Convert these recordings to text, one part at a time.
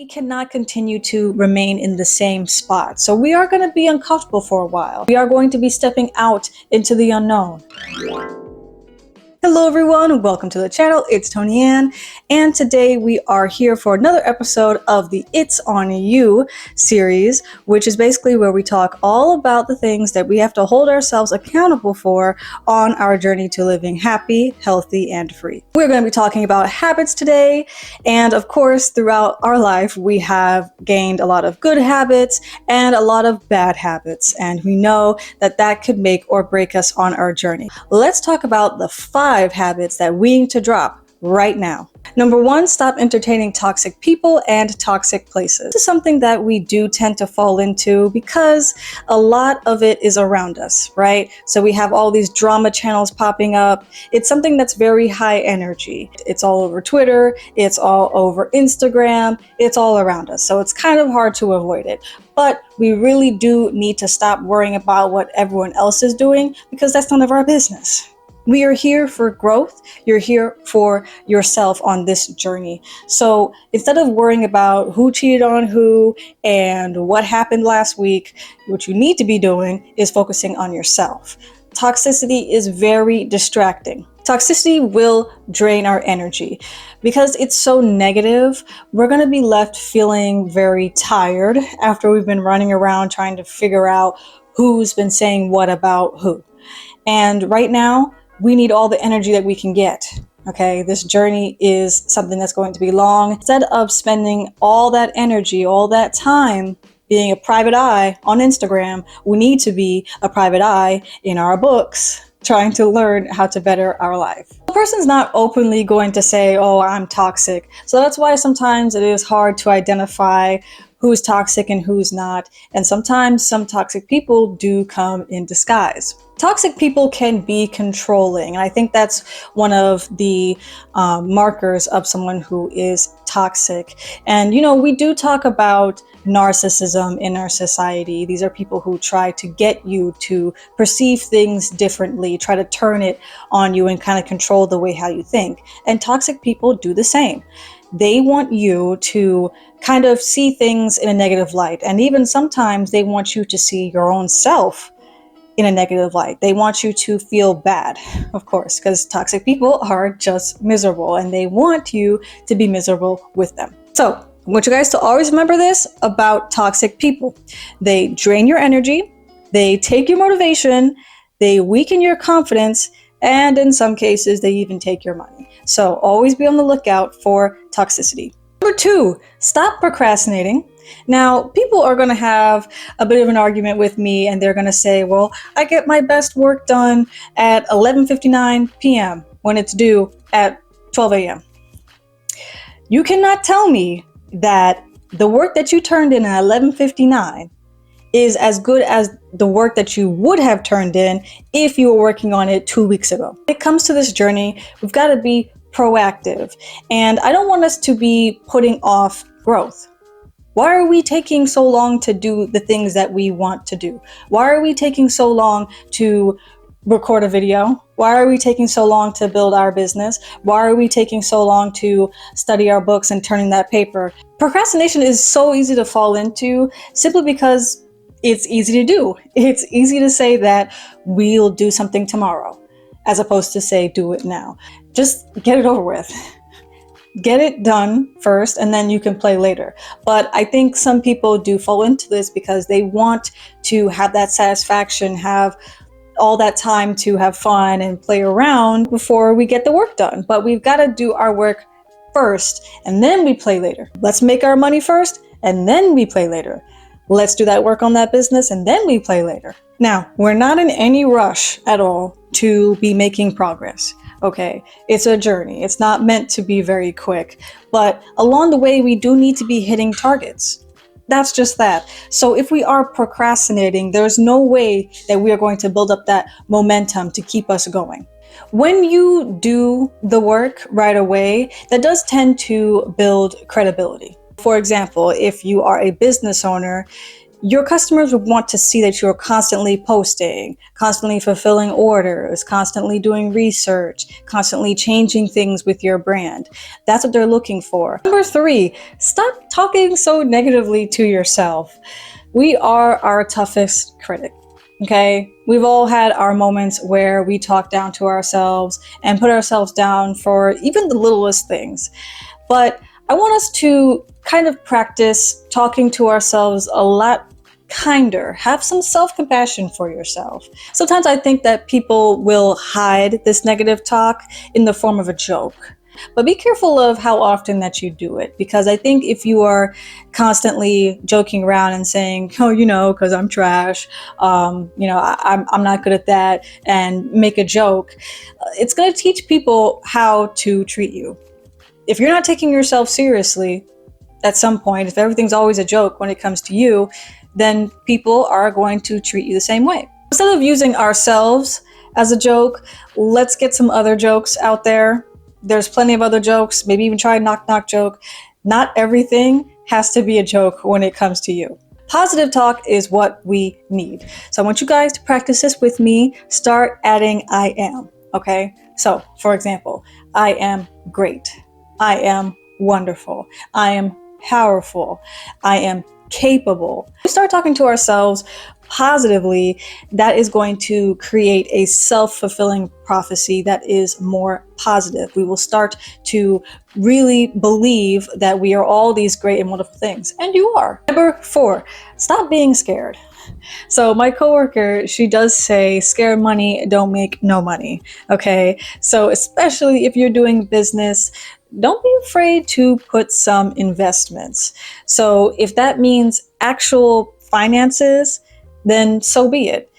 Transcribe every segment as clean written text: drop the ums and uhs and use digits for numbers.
We cannot continue to remain in the same spot. So we are going to be uncomfortable for a while. We are going to be stepping out into the unknown. Hello everyone, welcome to the channel. It's Tony Ann, and today we are here for another episode of the It's On You series, which is basically where we talk all about the things that we have to hold ourselves accountable for on our journey to living happy, healthy, and free. We're going to be talking about habits today, and of course, throughout our life, we have gained a lot of good habits and a lot of bad habits, and we know that that could make or break us on our journey. Let's talk about the 5 habits that we need to drop right now. Number 1, stop entertaining toxic people and toxic places. This is something that we do tend to fall into because a lot of it is around us, right? So we have all these drama channels popping up. It's something that's very high energy. It's all over Twitter. It's all over Instagram. It's all around us. So it's kind of hard to avoid it. But we really do need to stop worrying about what everyone else is doing because that's none of our business. We are here for growth. You're here for yourself on this journey. So instead of worrying about who cheated on who and what happened last week, what you need to be doing is focusing on yourself. Toxicity is very distracting. Toxicity will drain our energy. Because it's so negative, we're going to be left feeling very tired after we've been running around trying to figure out who's been saying what about who. And right now, we need all the energy that we can get. Okay, this journey is something that's going to be long. Instead of spending all that energy, all that time being a private eye on Instagram, we need to be a private eye in our books, trying to learn how to better our life. The person's not openly going to say, oh, I'm toxic. So that's why sometimes it is hard to identify who's toxic and who's not. And sometimes some toxic people do come in disguise. Toxic people can be controlling. And I think that's one of the markers of someone who is toxic. And, you know, we do talk about narcissism in our society. These are people who try to get you to perceive things differently, try to turn it on you and kind of control the way how you think. And toxic people do the same. They want you to kind of see things in a negative light. And even sometimes they want you to see your own self in a negative light. They want you to feel bad, of course, because toxic people are just miserable and they want you to be miserable with them. So I want you guys to always remember this about toxic people. They drain your energy, they take your motivation, they weaken your confidence, and in some cases, they even take your money. So always be on the lookout for toxicity. Number 2, stop procrastinating. Now, people are going to have a bit of an argument with me and they're going to say, well, I get my best work done at 11:59 p.m. when it's due at 12 a.m. You cannot tell me that the work that you turned in at 11:59 is as good as the work that you would have turned in if you were working on it 2 weeks ago. When it comes to this journey, we've got to be proactive. And I don't want us to be putting off growth. Why are we taking so long to do the things that we want to do? Why are we taking so long to record a video? Why are we taking so long to build our business? Why are we taking so long to study our books and turning that paper? Procrastination is so easy to fall into simply because it's easy to do. It's easy to say that we'll do something tomorrow, as opposed to say, do it now. Just get it over with. Get it done first, and then you can play later. But I think some people do fall into this because they want to have that satisfaction, have all that time to have fun and play around before we get the work done. But we've got to do our work first, and then we play later. Let's make our money first, and then we play later. Let's do that work on that business, and then we play later. Now, we're not in any rush at all to be making progress. Okay, it's a journey. It's not meant to be very quick, but along the way, we do need to be hitting targets. That's just that. So if we are procrastinating, there's no way that we are going to build up that momentum to keep us going. When you do the work right away, that does tend to build credibility. For example, if you are a business owner, Your customers would want to see that you're constantly posting, constantly fulfilling orders, constantly doing research, constantly changing things with your brand. That's what they're looking for. Number 3, stop talking so negatively to yourself. We are our toughest critic. Okay, we've all had our moments where we talk down to ourselves and put ourselves down for even the littlest things. But I want us to kind of practice talking to ourselves a lot kinder. Have some self-compassion for yourself. Sometimes I think that people will hide this negative talk in the form of a joke. But be careful of how often that you do it, because I think if you are constantly joking around and saying, oh, because I'm trash, I'm not good at that, and make a joke, it's going to teach people how to treat you. If you're not taking yourself seriously at some point, if everything's always a joke when it comes to you, then people are going to treat you the same way. Instead of using ourselves as a joke, let's get some other jokes out there. There's plenty of other jokes. Maybe even try a knock-knock joke. Not everything has to be a joke when it comes to you. Positive talk is what we need. So I want you guys to practice this with me. Start adding I am, okay? So, for example, I am great. I am wonderful. I am powerful. I am capable. We start talking to ourselves positively, that is going to create a self-fulfilling prophecy that is more positive. We will start to really believe that we are all these great and wonderful things. And you are. Number 4, stop being scared. So my coworker, she does say, scared money don't make no money. Okay. So especially if you're doing business, don't be afraid to put some investments. So if that means actual finances, then so be it.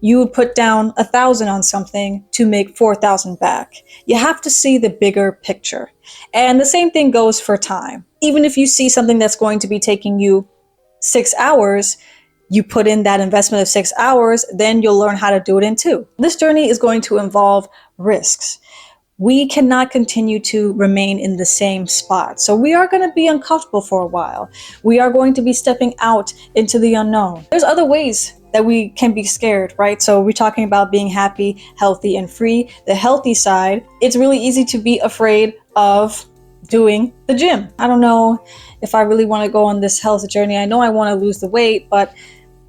You would put down 1,000 on something to make 4,000 back. You have to see the bigger picture. And the same thing goes for time. Even if you see something that's going to be taking you 6 hours, you put in that investment of 6 hours, then you'll learn how to do it in 2. This journey is going to involve risks. We cannot continue to remain in the same spot. So we are going to be uncomfortable for a while. We are going to be stepping out into the unknown. There's other ways that we can be scared, right? So we're talking about being happy, healthy, and free. The healthy side, it's really easy to be afraid of doing the gym. I don't know if I really want to go on this health journey. I know I want to lose the weight, but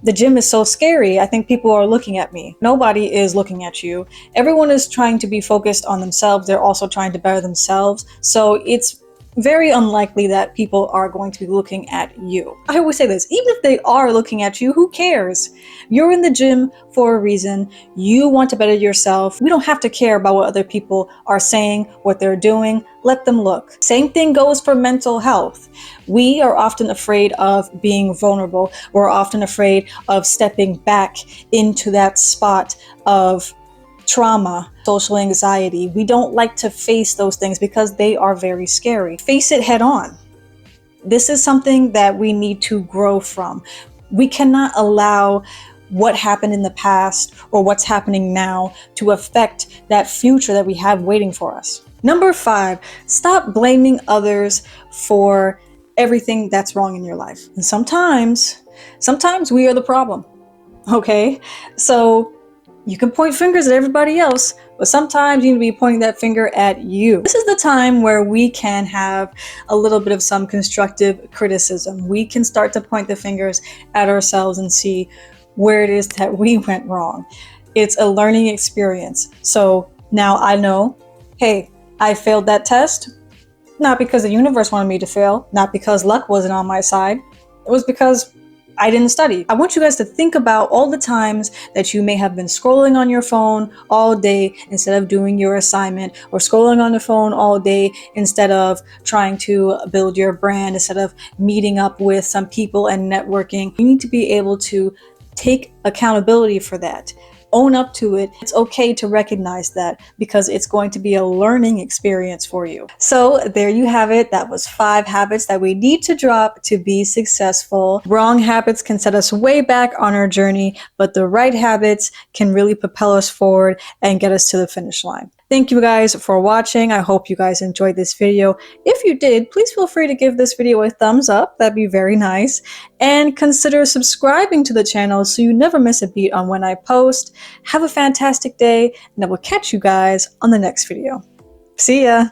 the gym is so scary. I think people are looking at me. Nobody is looking at you. Everyone is trying to be focused on themselves. They're also trying to better themselves. So it's very unlikely that people are going to be looking at you. I always say this, even if they are looking at you, who cares? You're in the gym for a reason. You want to better yourself. We don't have to care about what other people are saying, what they're doing. Let them look. Same thing goes for mental health. We are often afraid of being vulnerable. We're often afraid of stepping back into that spot of trauma, social anxiety. We don't like to face those things because they are very scary. Face it head on. This is something that we need to grow from. We cannot allow what happened in the past or what's happening now to affect that future that we have waiting for us. Number 5, stop blaming others for everything that's wrong in your life. And sometimes we are the problem. Okay? So you can point fingers at everybody else, but sometimes you need to be pointing that finger at you. This is the time where we can have a little bit of some constructive criticism. We can start to point the fingers at ourselves and see where it is that we went wrong. It's a learning experience. So now I know, hey, I failed that test, not because the universe wanted me to fail, not because luck wasn't on my side. It was because I didn't study. I want you guys to think about all the times that you may have been scrolling on your phone all day instead of doing your assignment, or scrolling on the phone all day instead of trying to build your brand, instead of meeting up with some people and networking. You need to be able to take accountability for that. Own up to it. It's okay to recognize that, because it's going to be a learning experience for you. So there you have it. That was 5 habits that we need to drop to be successful. Wrong habits can set us way back on our journey, but the right habits can really propel us forward and get us to the finish line. Thank you guys for watching. I hope you guys enjoyed this video. If you did, please feel free to give this video a thumbs up. That'd be very nice. and consider subscribing to the channel so you never miss a beat on when I post. Have a fantastic day, and I will catch you guys on the next video. See ya!